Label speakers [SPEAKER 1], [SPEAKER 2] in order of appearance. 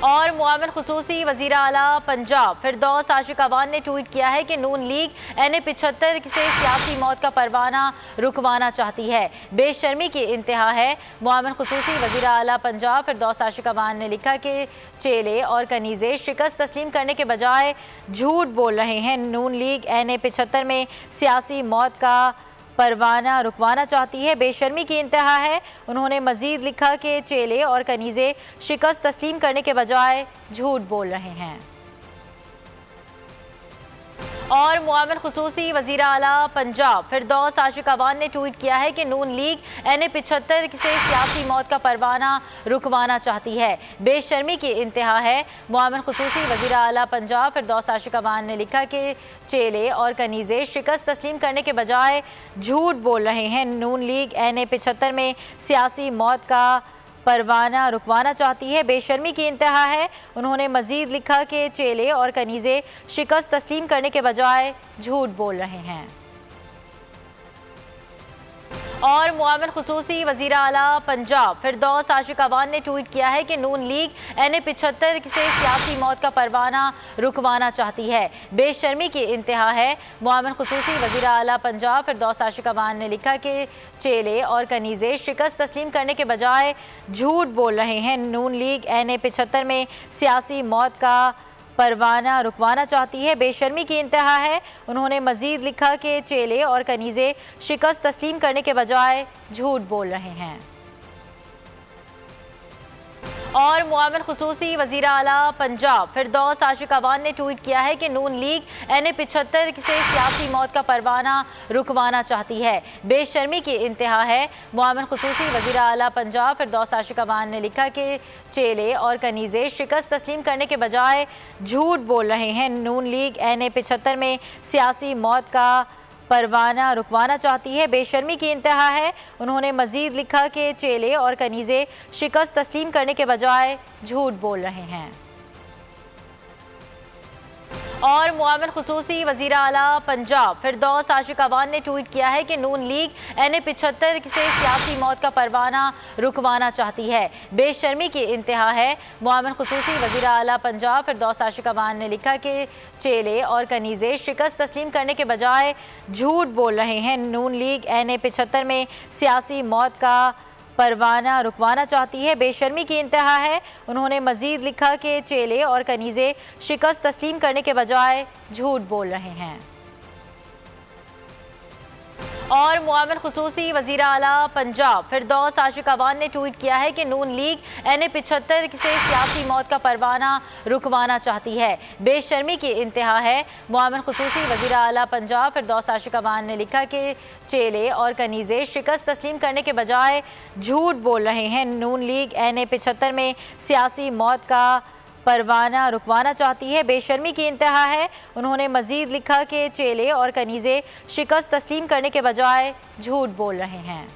[SPEAKER 1] और मुआविन खुसूसी वज़ीर आला पंजाब फिरदौस आशिक अवान ने ट्वीट किया है कि नून लीग NA-75 से सियासी मौत का परवाना रुकवाना चाहती है। बेशर्मी की इंतहा है। मुआविन खुसूसी वज़ीर आला पंजाब फिरदौस आशिक अवान ने लिखा कि चेले और कनीज़े शिकस्त तस्लीम करने के बजाय झूठ बोल रहे हैं। नून लीग NA-75 में सियासी मौत का परवाना रुकवाना चाहती है। बेशर्मी की इंतहा है। उन्होंने मजीद लिखा कि चेले और कनीज़े शिकस्त तस्लीम करने के बजाय झूठ बोल रहे हैं। और मुआविन खुसूसी वज़ीर आला पंजाब फिरदौस आशिक अवान ने ट्वीट किया है कि नून लीग NA-75 से सियासी मौत का परवाना रुकवाना चाहती है। बेशर्मी की इंतहा है। मुआविन खुसूसी वज़ीर आला पंजाब फिरदौस आशिक अवान ने लिखा कि चेले और कनीज़े शिकस्त तस्लीम करने के बजाय झूठ बोल रहे हैं। नून लीग NA-75 में सियासी मौत का परवाना रुकवाना चाहती है। बेशर्मी की इंतहा है। उन्होंने मजीद लिखा कि चेले और कनीज़े शिकस्त तस्लीम करने के बजाय झूठ बोल रहे हैं। और मुआविन खुसूसी वज़ीर आला पंजाब फिरदौस आशिक अवान ने ट्वीट किया है कि नून लीग NA-75 से सियासी मौत का परवाना रुकवाना चाहती है। बेशर्मी की इंतहा है। मुआविन खुसूसी वज़ीर आला पंजाब फिरदौस आशिक अवान ने लिखा कि चेले और कनीज़े शिकस्त तस्लीम करने के बजाय झूठ बोल रहे हैं। नून लीग NA-75 में सियासी मौत का परवाना रुकवाना चाहती है। बेशर्मी की इंतहा है। उन्होंने मजीद लिखा कि चेले और कनीज़े शिकस्त तस्लीम करने के बजाय झूठ बोल रहे हैं। और मुआविन खुसूसी वज़ीर आला पंजाब फिरदौस आशिक अवान ने ट्वीट किया है कि नून लीग NA-75 से सियासी मौत का परवाना रुकवाना चाहती है। बेशर्मी की इंतहा है। मुआविन खुसूसी वज़ीर आला पंजाब फिरदौस आशिक अवान ने लिखा कि चेले और कनीज़े शिकस्त तस्लीम करने के बजाय झूठ बोल रहे हैं। नून लीग NA-75 में सियासी मौत का परवाना रुकवाना चाहती है। बेशर्मी की इंतहा है। उन्होंने मजीद लिखा कि चेले और कनीज़े शिकस्त तस्लीम करने के बजाय झूठ बोल रहे हैं। और मुआविन खुसूसी वज़ीर आला पंजाब फिरदौस आशिक अवान ने ट्वीट किया है कि नून लीग NA-75 से सियासी मौत का परवाना रुकवाना चाहती है। बेशर्मी की इंतहा है। मुआविन खुसूसी वज़ीर आला पंजाब फिरदौस आशिक अवान ने लिखा कि चेले और कनीज़े शिकस्त तस्लीम करने के बजाय झूठ बोल रहे हैं। नून लीग NA-75 में सियासी मौत का परवाना रुकवाना चाहती है। बेशर्मी की इंतहा है। उन्होंने मजीद लिखा कि चेले और कनीज़े शिकस्त तस्लीम करने के बजाय झूठ बोल रहे हैं। और मुआविन खुसूसी वज़ीर आला पंजाब फिरदौस आशिक अवान ने ट्वीट किया है कि नून लीग NA-75 से सियासी मौत का परवाना रुकवाना चाहती है। बेशर्मी की इंतहा है। मुआविन खुसूसी वज़ीर आला पंजाब फिरदौस आशिक अवान ने लिखा कि चेले और कनीज़े शिकस्त तस्लीम करने के बजाय झूठ बोल रहे हैं। नून लीग NA-75 में सियासी मौत का परवाना रुकवाना चाहती है। बेशर्मी की इंतहा है। उन्होंने मजीद लिखा कि चेले और कनीज़े शिकस्त तस्लीम करने के बजाय झूठ बोल रहे हैं।